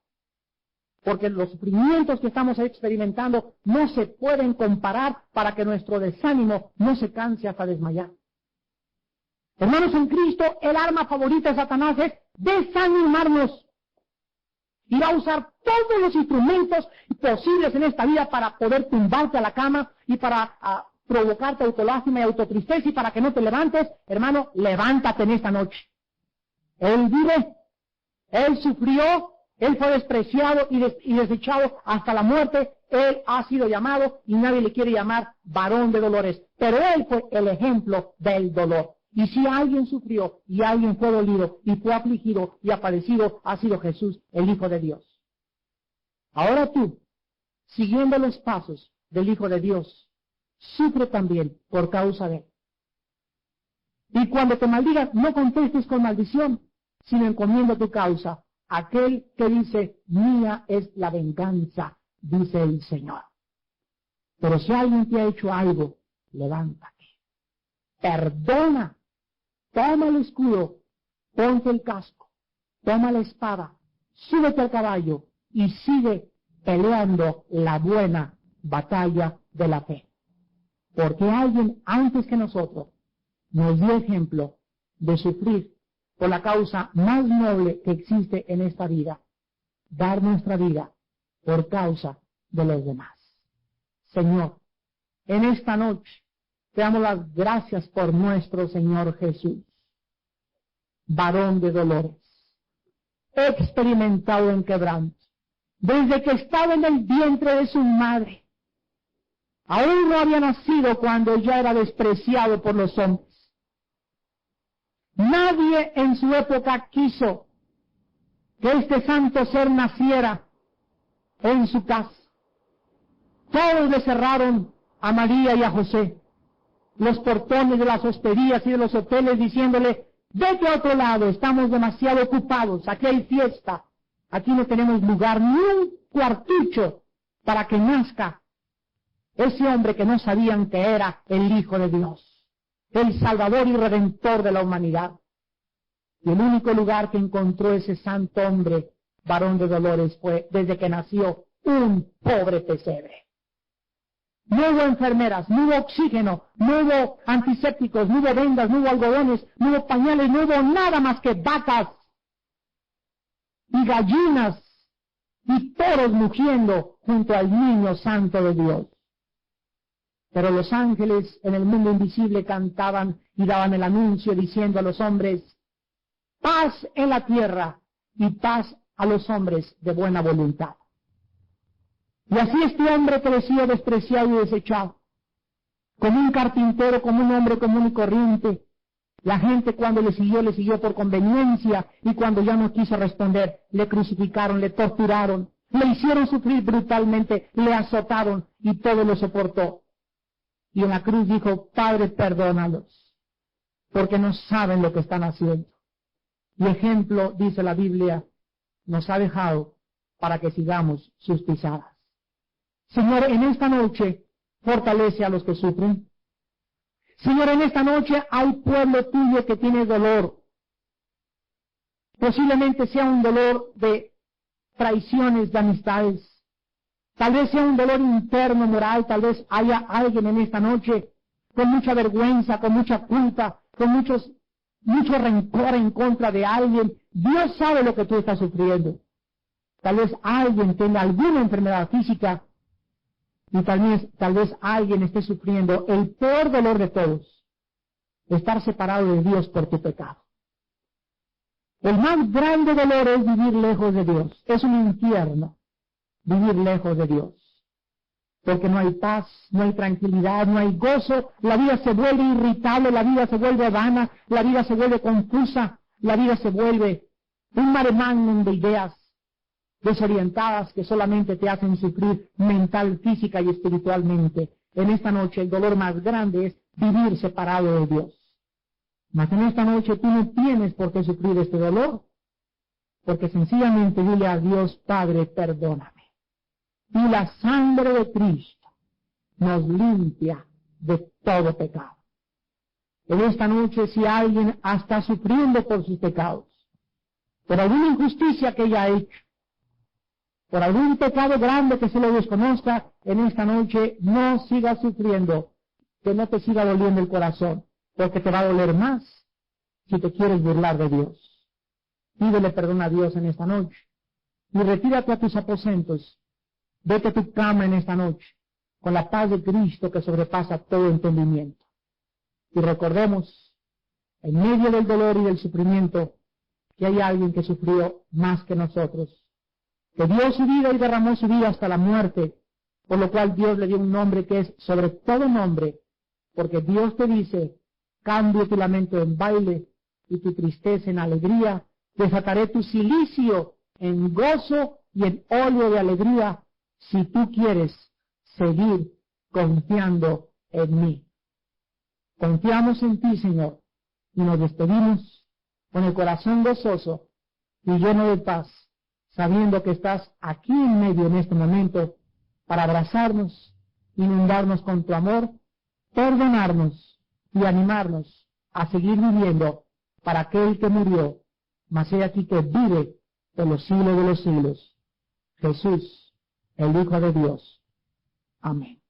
Porque los sufrimientos que estamos experimentando no se pueden comparar para que nuestro desánimo no se canse hasta desmayar. Hermanos en Cristo, el arma favorita de Satanás es desanimarnos. Y va a usar todos los instrumentos posibles en esta vida para poder tumbarte a la cama y para provocarte autolástima y autotristeza y para que no te levantes. Hermano, levántate en esta noche. Él vive, Él sufrió, Él fue despreciado y desechado hasta la muerte. Él ha sido llamado y nadie le quiere llamar varón de dolores. Pero Él fue el ejemplo del dolor. Y si alguien sufrió y alguien fue dolido y fue afligido y ha padecido, ha sido Jesús, el Hijo de Dios. Ahora tú, siguiendo los pasos del Hijo de Dios, sufre también por causa de Él. Y cuando te maldigan, no contestes con maldición, sino encomienda tu causa. Aquel que dice, mía es la venganza, dice el Señor. Pero si alguien te ha hecho algo, levántate. Perdona. Toma el escudo, ponte el casco, toma la espada, súbete al caballo y sigue peleando la buena batalla de la fe. Porque alguien antes que nosotros nos dio ejemplo de sufrir por la causa más noble que existe en esta vida, dar nuestra vida por causa de los demás. Señor, en esta noche te damos las gracias por nuestro Señor Jesús, varón de dolores, experimentado en quebranto, desde que estaba en el vientre de su madre. Aún no había nacido cuando ya era despreciado por los hombres. Nadie en su época quiso que este santo ser naciera en su casa. Todos le cerraron a María y a José los portones de las hospederías y de los hoteles diciéndole, vete a otro lado, estamos demasiado ocupados, aquí hay fiesta, aquí no tenemos lugar, ni un cuartucho para que nazca ese hombre que no sabían que era el Hijo de Dios, el Salvador y Redentor de la humanidad. Y el único lugar que encontró ese santo hombre, varón de dolores, fue desde que nació un pobre pesebre. No hubo enfermeras, no hubo oxígeno, no hubo antisépticos, no hubo vendas, no hubo algodones, no hubo pañales, no hubo nada más que vacas y gallinas y toros mugiendo junto al niño santo de Dios. Pero los ángeles en el mundo invisible cantaban y daban el anuncio diciendo a los hombres, paz en la tierra y paz a los hombres de buena voluntad. Y así este hombre creció despreciado y desechado, como un carpintero, como un hombre común y corriente, La gente cuando le siguió por conveniencia, y cuando ya no quiso responder, le crucificaron, le torturaron, le hicieron sufrir brutalmente, le azotaron, y todo lo soportó. Y en la cruz dijo: Padre, perdónalos, porque no saben lo que están haciendo. Y ejemplo, dice la Biblia, nos ha dejado para que sigamos sus pisadas. Señor, en esta noche, fortalece a los que sufren. Señor, en esta noche hay pueblo tuyo que tiene dolor. Posiblemente sea un dolor de traiciones de amistades. Tal vez sea un dolor interno, moral. Tal vez haya alguien en esta noche con mucha vergüenza, con mucha culpa, con mucho rencor en contra de alguien. Dios sabe lo que tú estás sufriendo. Tal vez alguien tenga alguna enfermedad física, y tal vez alguien esté sufriendo el peor dolor de todos: estar separado de Dios por tu pecado. El más grande dolor es vivir lejos de Dios. Es un infierno vivir lejos de Dios. Porque no hay paz, no hay tranquilidad, no hay gozo. La vida se vuelve irritable, la vida se vuelve vana, la vida se vuelve confusa, la vida se vuelve un mare magnum de ideas desorientadas que solamente te hacen sufrir mental, física y espiritualmente. En esta noche el dolor más grande es vivir separado de Dios. Mas en esta noche tú no tienes por qué sufrir este dolor, porque sencillamente dile a Dios: Padre, perdóname. Y la sangre de Cristo nos limpia de todo pecado. En esta noche, si alguien está sufriendo por sus pecados, por alguna injusticia que ella ha hecho, por algún pecado grande que se le desconozca, en esta noche no sigas sufriendo, que no te siga doliendo el corazón, porque te va a doler más si te quieres burlar de Dios. Pídele perdón a Dios en esta noche, y retírate a tus aposentos. Vete a tu cama en esta noche, con la paz de Cristo que sobrepasa todo entendimiento. Y recordemos, en medio del dolor y del sufrimiento, que hay alguien que sufrió más que nosotros, que dio su vida y derramó su vida hasta la muerte, por lo cual Dios le dio un nombre que es sobre todo nombre, porque Dios te dice: cambio tu lamento en baile y tu tristeza en alegría, desataré tu cilicio en gozo y en óleo de alegría, si tú quieres seguir confiando en mí. Confiamos en ti, Señor, y nos despedimos con el corazón gozoso y lleno de paz, sabiendo que estás aquí en medio en este momento para abrazarnos, inundarnos con tu amor, perdonarnos y animarnos a seguir viviendo para aquel que murió, mas he aquí que vive por los siglos de los siglos, Jesús, el Hijo de Dios. Amén.